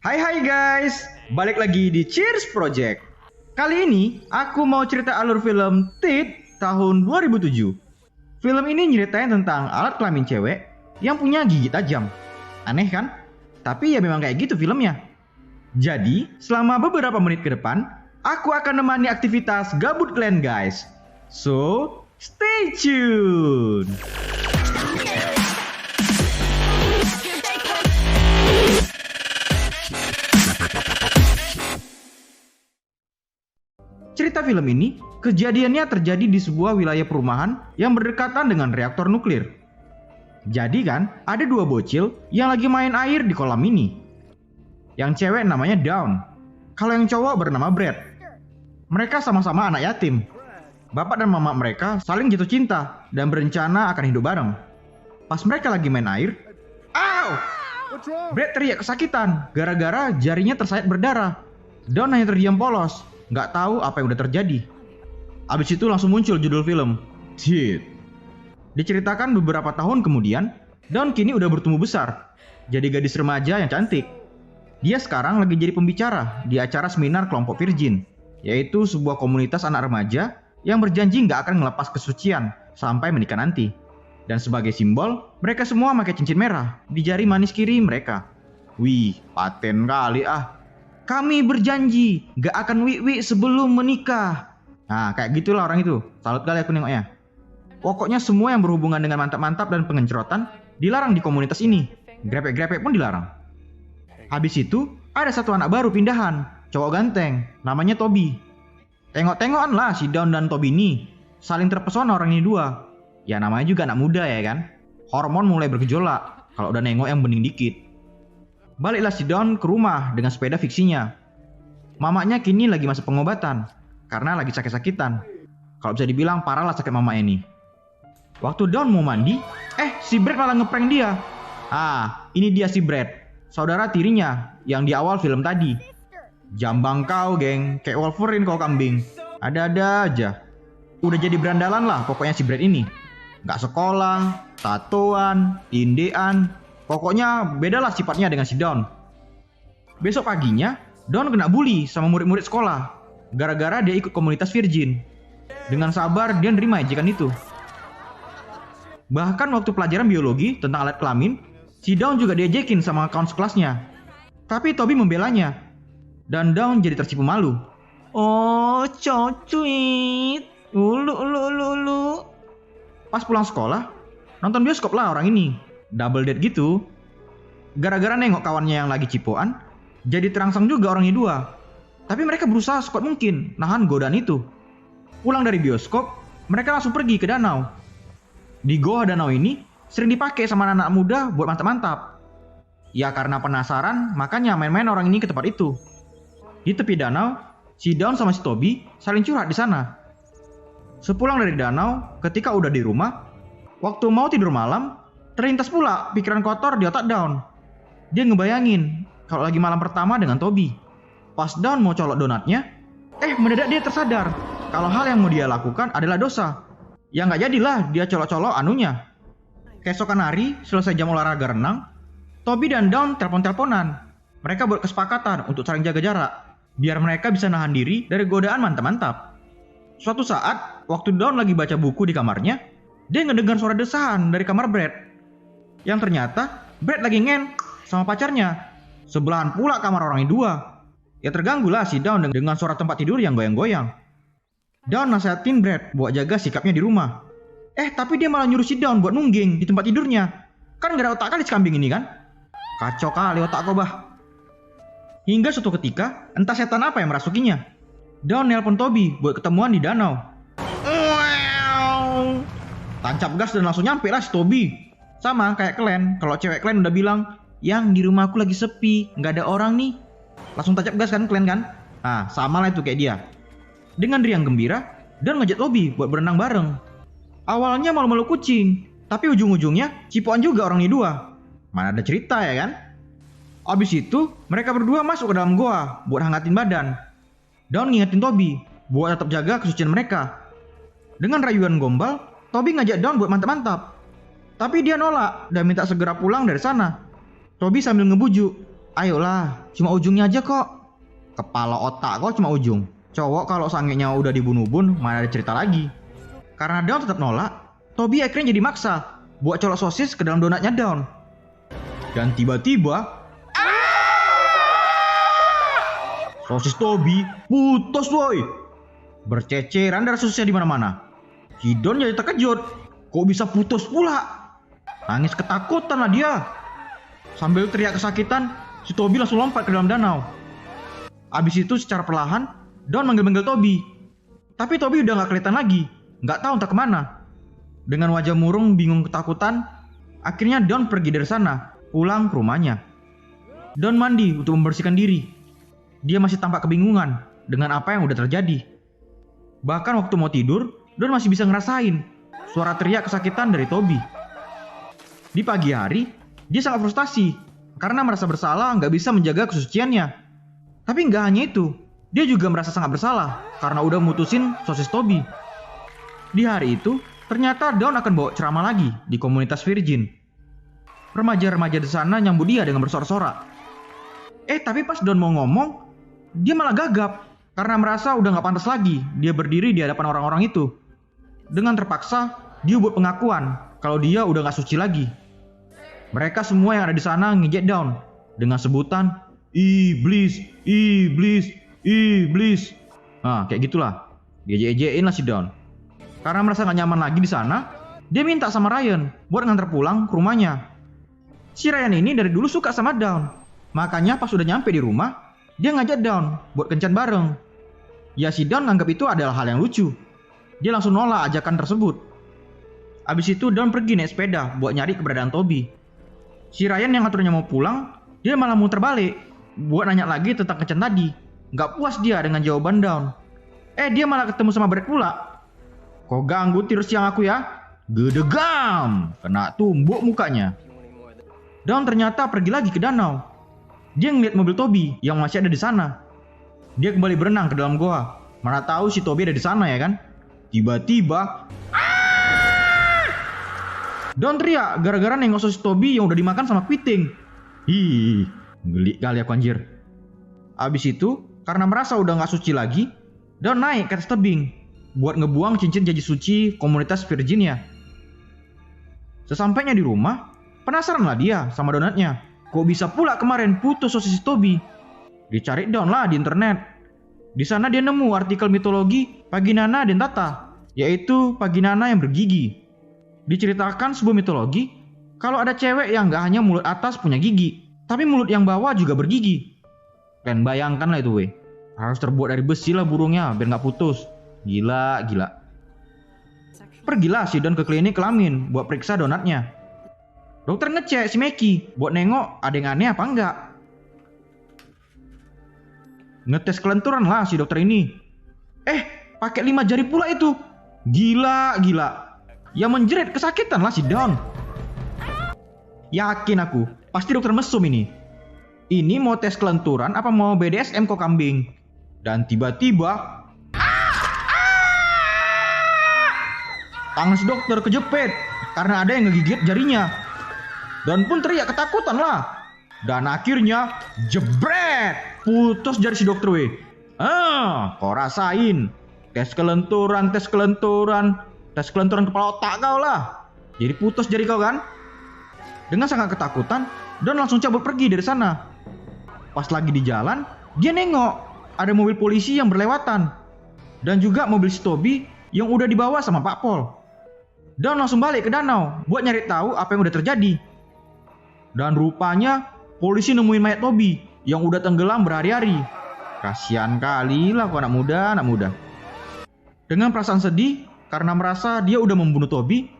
Hai guys, balik lagi di Cheers Project. Kali ini aku mau cerita alur film Teeth tahun 2007. Film ini nyeritain tentang alat kelamin cewek yang punya gigi tajam. Aneh kan? Tapi ya memang kayak gitu filmnya. Jadi, selama beberapa menit ke depan, aku akan menemani aktivitas gabut kalian guys. So, stay tuned. Cerita film ini, kejadiannya terjadi di sebuah wilayah perumahan yang berdekatan dengan reaktor nuklir. Jadi kan, ada dua bocil yang lagi main air di kolam ini. Yang cewek namanya Dawn, kalau yang cowok bernama Brad. Mereka sama-sama anak yatim. Bapak dan mama mereka saling jatuh cinta dan berencana akan hidup bareng. Pas mereka lagi main air, "Au!" Brad teriak kesakitan gara-gara jarinya tersayat berdarah. Dawn hanya terdiam polos, nggak tahu apa yang udah terjadi. Abis itu langsung muncul judul film, Teeth. Diceritakan beberapa tahun kemudian, Dawn kini udah bertumbuh besar, jadi gadis remaja yang cantik. Dia sekarang lagi jadi pembicara di acara seminar kelompok Virgin, yaitu sebuah komunitas anak remaja yang berjanji nggak akan ngelepas kesucian sampai menikah nanti. Dan sebagai simbol, mereka semua pakai cincin merah di jari manis kiri mereka. Wih, paten kali ah. Kami berjanji gak akan wik-wik sebelum menikah. Nah, kayak gitulah orang itu. Salut kali aku nengoknya. Pokoknya semua yang berhubungan dengan mantap-mantap dan pengencrotan dilarang di komunitas ini. Grepek-grepek pun dilarang. Habis itu, ada satu anak baru pindahan. Cowok ganteng, namanya Toby. Tengok-tengokan lah si Dawn dan Toby ini. Saling terpesona orang ini dua. Ya namanya juga anak muda ya kan. Hormon mulai bergejolak kalau udah nengok yang bening dikit. Baliklah si Dawn ke rumah dengan sepeda fiksinya. Mamanya kini lagi masa pengobatan karena lagi sakit-sakitan. Kalau bisa dibilang parah lah sakit mamanya ini. Waktu Dawn mau mandi, si Brad malah ngeprank dia. Ini dia si Brad, saudara tirinya yang di awal film tadi. Jambang kau geng, kayak Wolverine kau kambing. Ada-ada aja. Udah jadi berandalan lah pokoknya si Brad ini. Gak sekolah, tatoan, tindean. Pokoknya bedalah sifatnya dengan si Dawn. Besok paginya, Dawn kena bully sama murid-murid sekolah gara-gara dia ikut komunitas Virgin. Dengan sabar dia nerima ejekan itu. Bahkan waktu pelajaran biologi tentang alat kelamin, si Dawn juga diejekin sama kawan sekelasnya. Tapi Toby membelanya. Dan Dawn jadi tersipu malu. Oh, cocuit. Ulu. Pas pulang sekolah, nonton bioskop lah orang ini. Double date gitu. Gara-gara nengok kawannya yang lagi cipoan, jadi terangsang juga orangnya dua. Tapi mereka berusaha sekuat mungkin nahan godaan itu. Pulang dari bioskop, mereka langsung pergi ke danau. Di goa danau ini sering dipakai sama anak-anak muda buat mantap-mantap. Ya karena penasaran, makanya main-main orang ini ke tempat itu. Di tepi danau, si Dawn sama si Toby saling curhat di sana. Sepulang dari danau, ketika udah di rumah, waktu mau tidur malam, terlintas pula pikiran kotor di otak Dawn. Dia ngebayangin kalau lagi malam pertama dengan Toby. Pas Dawn mau colok donatnya, mendadak dia tersadar kalau hal yang mau dia lakukan adalah dosa. Ya nggak jadilah dia colok-colok anunya. Keesokan hari, selesai jam olahraga renang, Toby dan Dawn telepon-teleponan. Mereka buat kesepakatan untuk saling jaga jarak, biar mereka bisa nahan diri dari godaan mantap-mantap. Suatu saat, waktu Dawn lagi baca buku di kamarnya, dia ngedengar suara desahan dari kamar Brad. Yang ternyata Brad lagi ngen sama pacarnya. Sebelahan pula kamar orang dua. Ya terganggu lah si Dawn dengan suara tempat tidur yang goyang-goyang. Dawn nasihatin Brad buat jaga sikapnya di rumah. Tapi dia malah nyuruh si Dawn buat nungging di tempat tidurnya. Kan gak ada otak kali si kambing ini kan. Kacau kali otak kau bah. Hingga suatu ketika entah setan apa yang merasukinya. Dawn nelpon Toby buat ketemuan di danau. Tancap gas dan langsung nyampe lah si Toby. Sama kayak Glenn, kalau cewek Glenn udah bilang, yang di rumah aku lagi sepi, nggak ada orang nih. Langsung tancap gas kan Glenn kan? Sama lah itu kayak dia. Dengan riang gembira, dan ngajak Toby buat berenang bareng. Awalnya malu-malu kucing, tapi ujung-ujungnya cipoan juga orang ini dua. Mana ada cerita ya kan? Abis itu, mereka berdua masuk ke dalam goa buat hangatin badan. Dawn ngingetin Toby buat tetap jaga kesucian mereka. Dengan rayuan gombal, Toby ngajak Dawn buat mantap-mantap. Tapi dia nolak dan minta segera pulang dari sana. Toby sambil ngebujuk. Ayolah, cuma ujungnya aja kok. Kepala otak kok cuma ujung. Cowok kalau sangenya udah dibunuh bun, mana ada cerita lagi. Karena Dawn tetap nolak, Toby akhirnya jadi maksa buat colok sosis ke dalam donatnya Dawn. Dan tiba-tiba sosis Toby putus woi. Berceceran darah sosisnya di mana-mana. Si Dawn jadi terkejut. Kok bisa putus pula? Nangis ketakutan lah dia. Sambil teriak kesakitan, si Toby langsung lompat ke dalam danau. Abis itu secara perlahan, Dawn manggil-manggil Toby. Tapi Toby udah gak kelihatan lagi. Gak tahu entah kemana. Dengan wajah murung bingung ketakutan, akhirnya Dawn pergi dari sana, pulang ke rumahnya. Dawn mandi untuk membersihkan diri. Dia masih tampak kebingungan dengan apa yang udah terjadi. Bahkan waktu mau tidur, Dawn masih bisa ngerasain suara teriak kesakitan dari Toby. Di pagi hari, dia sangat frustasi karena merasa bersalah nggak bisa menjaga kesuciannya. Tapi nggak hanya itu, dia juga merasa sangat bersalah karena udah mutusin sosis Toby. Di hari itu, ternyata Dawn akan bawa ceramah lagi di komunitas Virgin. Remaja-remaja di sana nyambut dia dengan bersorak-sorak. Tapi pas Dawn mau ngomong, dia malah gagap karena merasa udah nggak pantas lagi dia berdiri di hadapan orang-orang itu. Dengan terpaksa, dia buat pengakuan kalau dia udah nggak suci lagi. Mereka semua yang ada di sana ngejek Dawn dengan sebutan iblis, iblis, iblis. Nah, kayak gitulah. Diejek-ejekin lah si Dawn. Karena merasa gak nyaman lagi di sana, dia minta sama Ryan buat nganter pulang ke rumahnya. Si Ryan ini dari dulu suka sama Dawn. Makanya pas udah nyampe di rumah, dia ngajak Dawn buat kencan bareng. Ya si Dawn nganggap itu adalah hal yang lucu. Dia langsung nolak ajakan tersebut. Abis itu Dawn pergi naik sepeda buat nyari keberadaan Toby. Si Ryan yang ngaturnya mau pulang, dia malah muter balik buat nanya lagi tentang kencan tadi. Gak puas dia dengan jawaban Dawn. Dia malah ketemu sama Brad pula. Kok ganggu tidur siang aku ya? Gedegam! Kena tumbuk mukanya. Dawn ternyata pergi lagi ke danau. Dia ngeliat mobil Toby yang masih ada di sana. Dia kembali berenang ke dalam goa. Mana tahu si Toby ada di sana ya kan? Tiba-tiba Dawn teriak gara-gara nengok sosis Toby yang udah dimakan sama Quiting. Geli kali aku anjir. Abis itu, karena merasa udah gak suci lagi, Dawn naik ke atas tebing buat ngebuang cincin janji suci komunitas Virginia. Sesampainya di rumah, penasaran lah dia sama donatnya. Kok bisa pula kemarin putus sosis Toby? Dicari Dawn lah di internet. Di sana dia nemu artikel mitologi Paginana dentata, yaitu Paginana yang bergigi. Diceritakan sebuah mitologi kalau ada cewek yang gak hanya mulut atas punya gigi, tapi mulut yang bawah juga bergigi. Kalian bayangkan lah itu weh. Harus terbuat dari besi lah burungnya biar gak putus. Gila. Pergilah si Dawn ke klinik kelamin buat periksa donatnya. Dokter ngecek si Meki buat nengok ada yang aneh apa enggak. Ngetes kelenturan lah si dokter ini. Pakai 5 jari pula itu. Gila. Yang menjerit kesakitan lah si Dawn. Yakin aku, pasti dokter mesum ini. Ini mau tes kelenturan apa mau BDSM kok kambing? Dan tiba-tiba tangan si dokter kejepit karena ada yang ngegigit jarinya. Dan pun teriak ketakutan lah. Dan akhirnya jebret, putus jari si dokter weh. Kau rasain. Tes kelenturan kepala otak kau lah. Jadi putus jari kau kan? Dengan sangat ketakutan, Dawn langsung cabut pergi dari sana. Pas lagi di jalan, dia nengok ada mobil polisi yang berlewatan. Dan juga mobil si Toby yang udah dibawa sama Pak Paul. Dawn langsung balik ke danau buat nyari tahu apa yang udah terjadi. Dan rupanya polisi nemuin mayat Toby yang udah tenggelam berhari-hari. Kasian kali lah kok anak muda. Dengan perasaan sedih karena merasa dia udah membunuh Toby,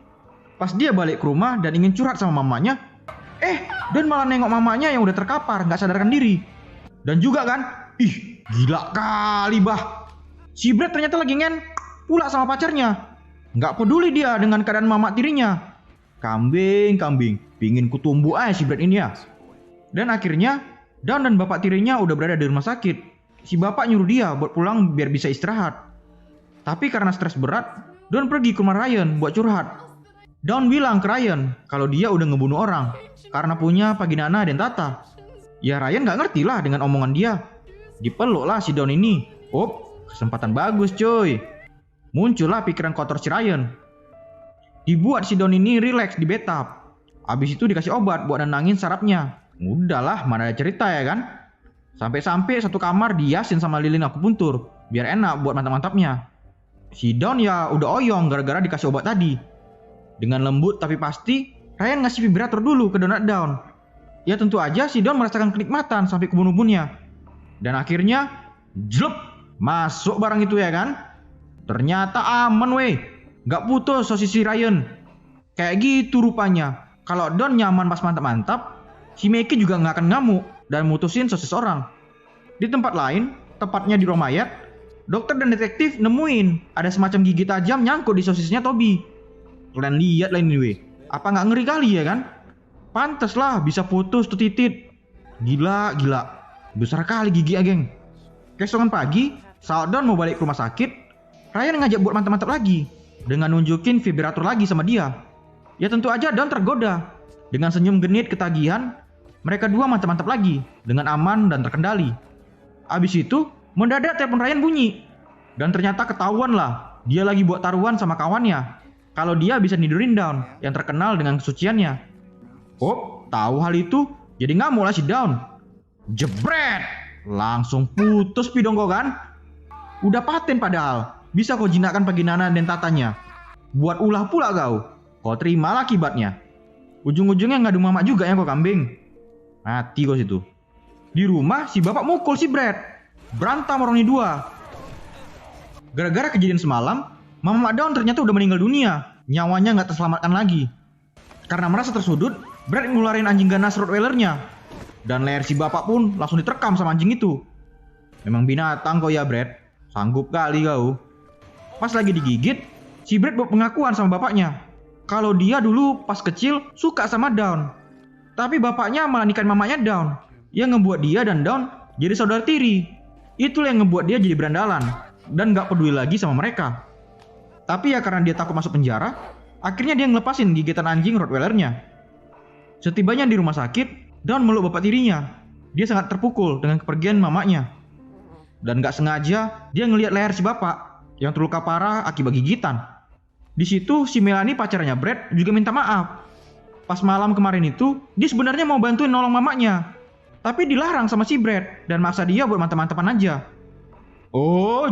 pas dia balik ke rumah dan ingin curhat sama mamanya, Dawn malah nengok mamanya yang udah terkapar gak sadarkan diri. Dan juga kan, gila kali bah. Si Brad ternyata lagi ngen pula sama pacarnya. Gak peduli dia dengan keadaan mama tirinya. Kambing, pingin kutumbuh aja si Brad ini ya. Dan akhirnya Dawn dan bapak tirinya udah berada di rumah sakit. Si bapak nyuruh dia buat pulang biar bisa istirahat. Tapi karena stres berat, Dawn pergi ke rumah Ryan buat curhat. Dawn bilang ke Ryan kalau dia udah ngebunuh orang karena punya Paginana dentata. Ya Ryan nggak ngerti lah dengan omongan dia. Dipeluk lah si Dawn ini. Kesempatan bagus coy. Muncullah pikiran kotor si Ryan. Dibuat si Dawn ini relax di bathtub. Abis itu dikasih obat buat nenangin sarafnya. Udahlah, mana ada cerita ya kan. Sampai-sampai satu kamar dihiasin sama lilin akupuntur, biar enak buat mantap-mantapnya. Si Dawn ya udah oyong gara-gara dikasih obat tadi. Dengan lembut tapi pasti, Ryan ngasih vibrator dulu ke Donut Dawn. Ya tentu aja si Dawn merasakan kenikmatan sampai ke ubun-ubunnya. Dan akhirnya, jlup, masuk barang itu ya kan. Ternyata aman weh, gak putus sosis si Ryan. Kayak gitu rupanya. Kalau Dawn nyaman pas mantap-mantap, si Mickey juga gak akan ngamuk dan mutusin sosis orang. Di tempat lain, tepatnya di rumah mayat, dokter dan detektif nemuin ada semacam gigi tajam nyangkut di sosisnya Toby. Kalian lihat lah ini weh, apa gak ngeri kali ya kan? Pantes lah bisa putus tuh titit. Gila, besar kali gigi ya geng. Keesokan pagi, saat Dawn mau balik ke rumah sakit, Ryan ngajak buat mantap-mantap lagi dengan nunjukin vibrator lagi sama dia. Ya tentu aja Dawn tergoda. Dengan senyum genit ketagihan, mereka dua mantap-mantap lagi dengan aman dan terkendali. Abis itu, mendadak telepon Ryan bunyi. Dan ternyata ketahuan lah, dia lagi buat taruhan sama kawannya. Kalau dia bisa nidurin Dawn yang terkenal dengan kesuciannya. Tahu hal itu, jadi ngamuk lah si Dawn. Jebret! Langsung putus pidongko kan? Udah paten padahal, bisa kau jinakkan paginana dan tatanya. Buat ulah pula kau terimalah akibatnya. Ujung-ujungnya ngadu mamak juga ya kau kambing. Mati kau situ. Di rumah si bapak mukul si Brad. Berantem orang ini dua. Gara-gara kejadian semalam, Mama Dawn ternyata udah meninggal dunia. Nyawanya gak terselamatkan lagi. Karena merasa tersudut, Brad ngeluarin anjing ganas Rottweilernya. Dan leher si bapak pun langsung diterkam sama anjing itu. Memang binatang kau ya Brad. Sanggup kali kau. Pas lagi digigit, si Brad buat pengakuan sama bapaknya. Kalau dia dulu pas kecil suka sama Dawn. Tapi bapaknya malah nikahin mamanya Dawn. Yang ngebuat dia dan Dawn jadi saudara tiri. Itulah yang ngebuat dia jadi berandalan. Dan gak peduli lagi sama mereka. Tapi ya karena dia takut masuk penjara, akhirnya dia ngelepasin gigitan anjing Rottweilernya. Setibanya di rumah sakit, Dawn meluk bapak tirinya. Dia sangat terpukul dengan kepergian mamanya. Dan gak sengaja dia ngelihat leher si bapak yang terluka parah akibat gigitan. Di situ si Melanie pacarnya Brad juga minta maaf. Pas malam kemarin itu, dia sebenarnya mau bantuin nolong mamanya. Tapi dilarang sama si Brad dan maksa dia buat mantap-mantapan aja.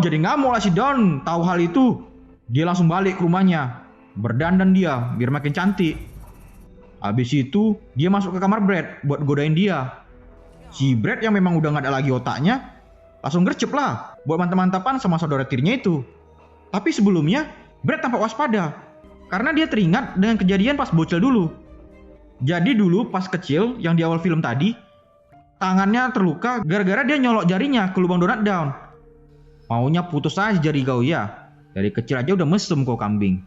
Jadi ngamuk lah si Dawn tahu hal itu. Dia langsung balik ke rumahnya. Berdandan dia biar makin cantik. Habis itu, dia masuk ke kamar Brad buat godain dia. Si Brad yang memang udah gak ada lagi otaknya, langsung gercep lah buat mantap-mantapan sama saudara tirinya itu. Tapi sebelumnya, Brad tampak waspada karena dia teringat dengan kejadian pas bocil dulu. Jadi dulu pas kecil yang di awal film tadi, tangannya terluka gara-gara dia nyolok jarinya ke lubang donat Dawn. Maunya putus aja jari kau ya. Dari kecil aja udah mesum kau kambing.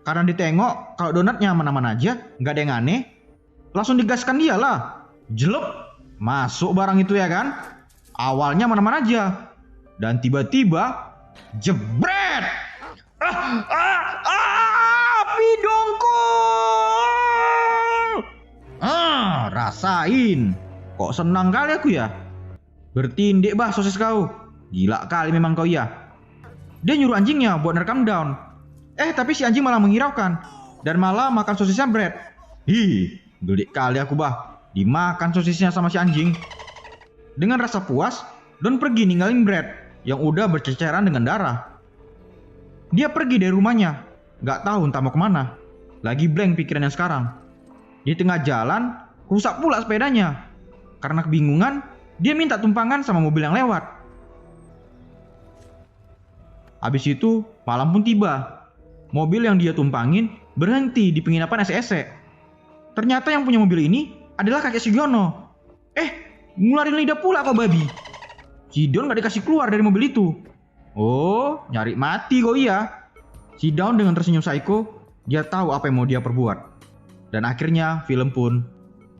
Karena ditengok kalau donatnya aman-aman aja, nggak ada yang aneh, langsung digaskan dia lah. Jelup, masuk barang itu ya kan. Awalnya aman-aman aja. Dan tiba-tiba, jebret! Pidongko! Rasain. Kok senang kali aku ya? Bertindik bah sosis kau. Gila kali memang kau ya. Dia nyuruh anjingnya buat nerekam Dawn. Tapi si anjing malah menghiraukan dan malah makan sosisnya Brad. Gelik kali aku bah. Dimakan sosisnya sama si anjing. Dengan rasa puas, Dawn pergi ninggalin Brad yang udah berceceran dengan darah. Dia pergi dari rumahnya, gak tahu entah mau kemana. Lagi blank pikirannya sekarang. Di tengah jalan, rusak pula sepedanya. Karena kebingungan, dia minta tumpangan sama mobil yang lewat. Habis itu, malam pun tiba. Mobil yang dia tumpangin berhenti di penginapan SSC. Ternyata yang punya mobil ini adalah kakek Sugiono. Ngularin lidah pula kau babi. Si Dawn gak dikasih keluar dari mobil itu. Nyari mati kau iya. Si Dawn dengan tersenyum psycho, dia tahu apa yang mau dia perbuat. Dan akhirnya film pun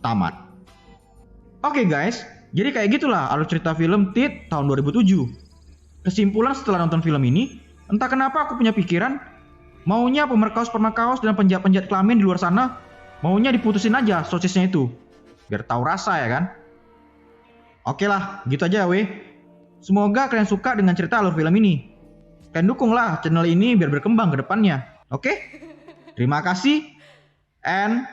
tamat. Oke guys, jadi kayak gitulah alur cerita film Tit tahun 2007. Kesimpulan setelah nonton film ini, entah kenapa aku punya pikiran, maunya pemerkaus-pemerkaus dan penjahat-penjahat kelamin di luar sana, maunya diputusin aja sosisnya itu. Biar tahu rasa ya kan. Oke lah, gitu aja weh. Semoga kalian suka dengan cerita alur film ini. Kalian dukunglah channel ini biar berkembang ke depannya. Oke? Terima kasih and